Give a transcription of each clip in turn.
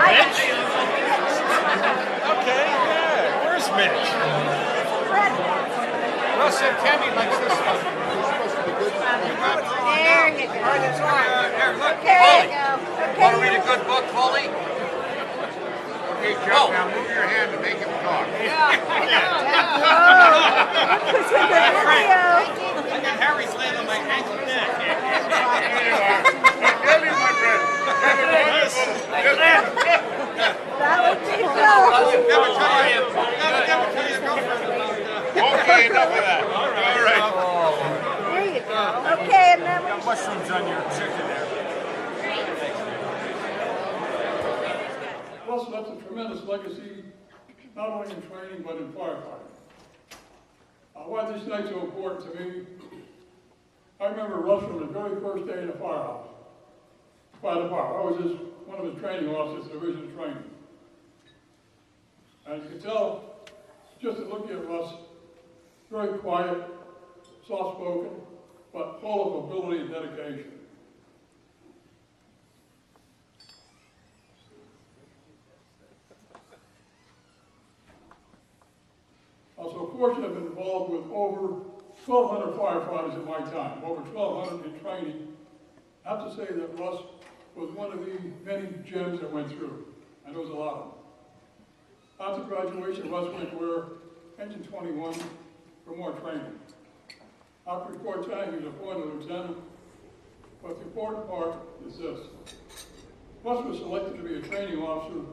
Mitch? Okay, yeah. Where's Mitch? Russ and Kenny likes this stuff. There you go. Here, look. There you go. Want to read a good book, Foley? Okay, Chuck, now move your hand to make him talk. Who's in the video? I got Harry's laying on my ankle neck. Here you are. Debbie, my friend. That would be so. Never tell your girlfriend about that. Okay, enough of that. All right. There you go. Okay, and then we Mushrooms on your chicken there. Russ left a tremendous legacy, not only in training, but in firefighting. Why this night's so important to me, I remember Russ from the very first day in the firehouse, fire department. I was one of his training officers, division training. And you can tell, just to look at Russ, very quiet, soft-spoken, but full of ability and dedication. I was so fortunate to have been involved with over 1,200 firefighters in my time, over 1,200 in training. I have to say that Russ was one of the many gems that went through, and there was a lot of them. After graduation, Russ went to wear Engine 21 for more training. After report time, he was appointed lieutenant, but the important part is this. Russ was selected to be a training officer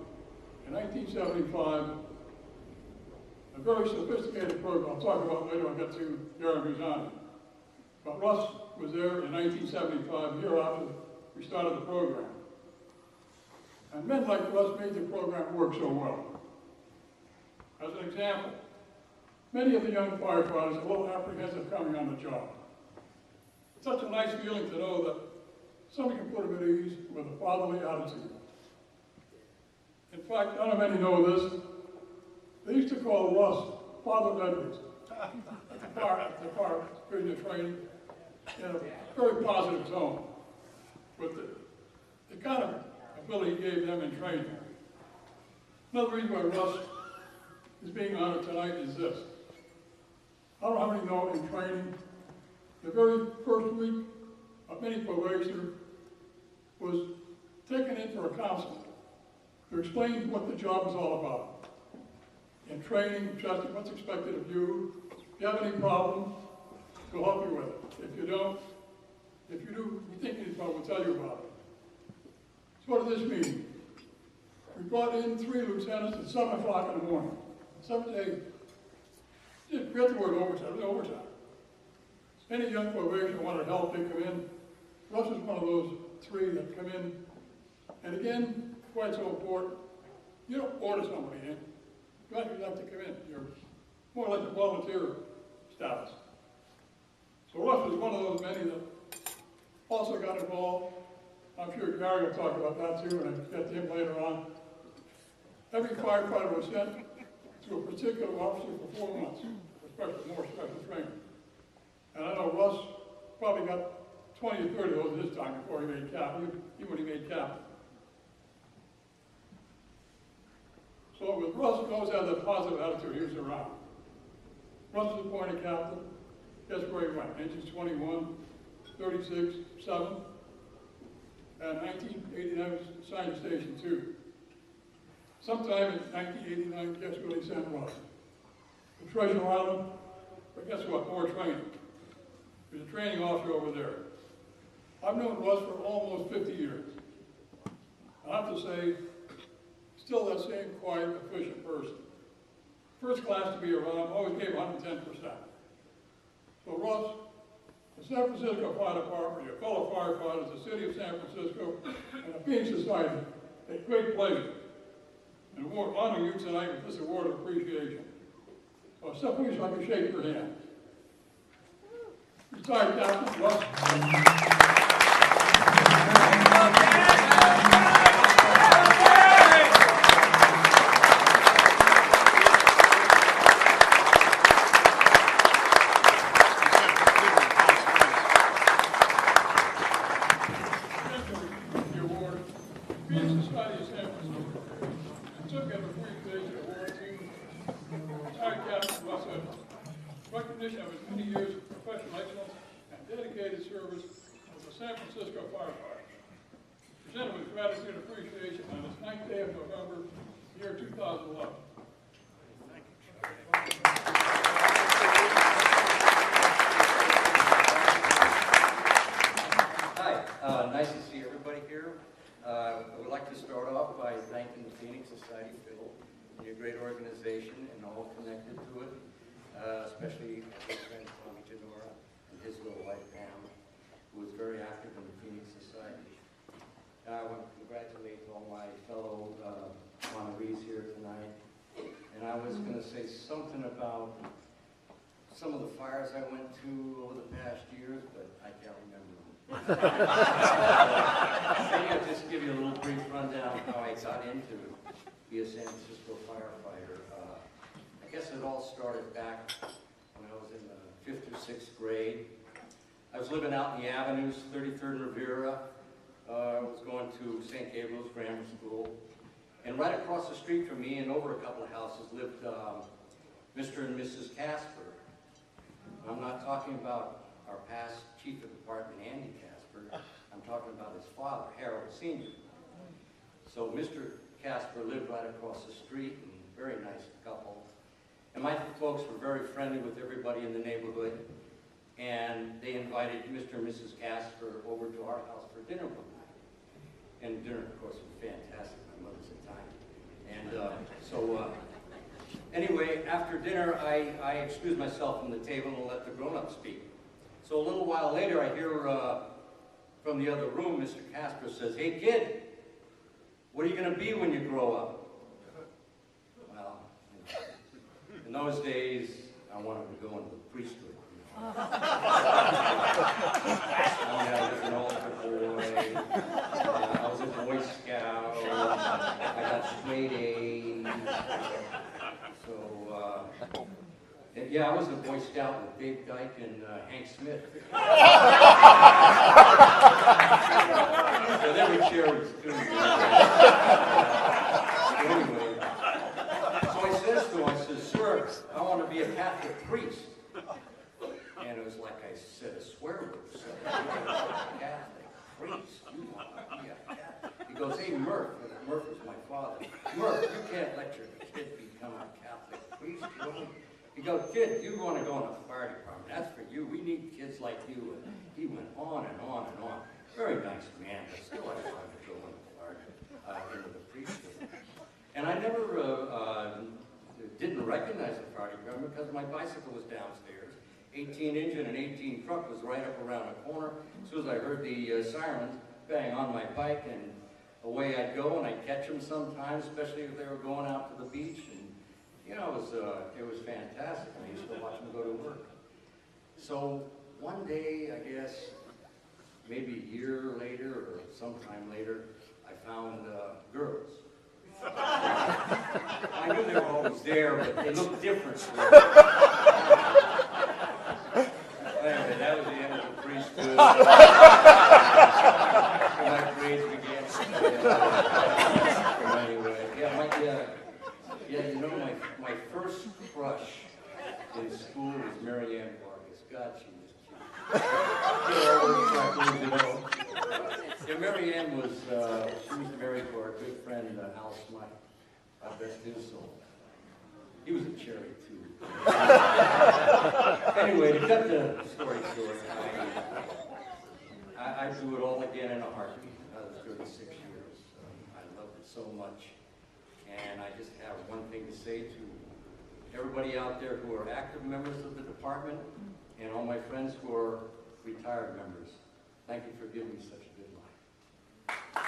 in 1975. A very sophisticated program I'll talk about later when I get to Gary Guzani. But Russ was there in 1975, a year after we started the program. And men like Russ made the program work so well. As an example, many of the young firefighters are a little apprehensive coming on the job. It's such a nice feeling to know that somebody can put them at ease with a fatherly attitude. In fact, I don't know if many know this, they used to call Russ Father Edwards at the fire during the training in a very positive tone with the kind of ability he gave them in training. Another reason why Russ is being honored tonight is this. I don't know how many know in training, the very first week of any probationer was taken in for a counselor to explain what the job is all about. In training, trusting what's expected of you. If you have any problems, we'll help you with it. If you don't, if you do, we think you need problem, we'll tell you about it. So what did this mean? We brought in 3 lieutenants at 7 o'clock in the morning. 7 to 8. Just forget the word overtime, it was overtime. Any young probationer wanted help, they come in. Russ was one of those 3 that come in. And again, why it's so important, you don't order somebody in. You actually like to come in. You're more like a volunteer status. So Russ was one of those many that also got involved. I'm sure Gary will talk about that too, and I'll get to him later on. Every firefighter was sent to a particular officer for 4 months, more special training. And I know Russ probably got 20 or 30 of those this time before he made captain, even when he made captain. So with Russ, he always had that positive attitude, he was around. Russ was appointed captain. Guess where he went? Engines 21, 36, 7. And 1989 was assigned to Station 2. Sometime in 1989, guess what he sent Russ? The Treasure Island, but guess what? More training. He was a training officer over there. I've known Russ for almost 50 years. I have to say, still that same quiet, efficient person. First class to be around, always gave 110%. So Russ, the San Francisco Fire Department, your fellow firefighters, the city of San Francisco, and the Phoenix Society, take great pleasure in honoring you tonight with this award of appreciation. So simply so I can shake your hand. Retired Captain Russ. The award professional excellence and dedicated service of the San Francisco firefighters. Presented with gratitude and appreciation on this 9th day of November, year 2011. Hi, nice to see everybody here. I would like to start off by thanking the Phoenix Society, Phil, and your great organization and all connected to it, especially my friend Tommy Janora and his little wife Pam, who was very active in the Phoenix Society. I want to congratulate all my fellow honorees here tonight. And I was going to say something about some of the fires I went to over the past years, but I can't remember them. Maybe I'll just give you a little brief rundown of how I got into be a San Francisco firefighter. I guess it all started back when I was in the 5th or 6th grade. I was living out in the Avenues, 33rd and Rivera. I was going to St. Gabriel's Grammar School. And right across the street from me and over a couple of houses lived Mr. and Mrs. Casper. I'm not talking about our past chief of department, Andy Casper. I'm talking about his father, Harold Sr. So Mr. Casper lived right across the street, and very nice couple. And my folks were very friendly with everybody in the neighborhood, and they invited Mr. and Mrs. Casper over to our house for dinner one night. And dinner, of course, was fantastic. My mother's Italian. And anyway, after dinner, I excused myself from the table and let the grown-ups speak. So a little while later, I hear from the other room, Mr. Casper says, "Hey, kid, what are you going to be when you grow up?" Well, in those days, I wanted to go into the priesthood. I was an altar boy. I was a Boy Scout. I got straight A's. So, yeah, I was a Boy Scout with Dave Dyke and Hank Smith. So they were cherries, too. Anyway, so I says to him, I says, "Sir, I want to be a Catholic priest." And it was like I said a swear word. So, Catholic priest, you want to be a Catholic? He goes, "Hey, Murph," Murph was my father. "Murph, you can't let your kid become a Catholic priest." He goes, "Kid, you want to go in the fire department. That's for you. We need kids like you." And he went on and on and on. Very nice man, but still I wanted to go in the fire, into the priesthood. And I never didn't recognize the fire department because my bicycle was downstairs. 18 engine and 18 truck was right up around the corner. As soon as I heard the sirens bang on my bike, and away I'd go, and I'd catch them sometimes, especially if they were going out to the beach. And you know, it was fantastic. I used to watch them go to work. So one day, I guess, maybe a year later or sometime later, I found girls. I knew they were always there, but they looked different. Anyway, that was the end of the priesthood. My grades began. Anyway, you know, my first crush in school was Mary Ann Vargas. God, she was cute. Yeah, Mary Ann was, she was married to our good friend, Al Smythe. God rest his soul. He was a cherry, too. Anyway, to cut the story short, I'd do it all again in a heartbeat. I was 36 years. I loved it so much. And I just have one thing to say to everybody out there who are active members of the department and all my friends who are retired members. Thank you for giving me such a good life.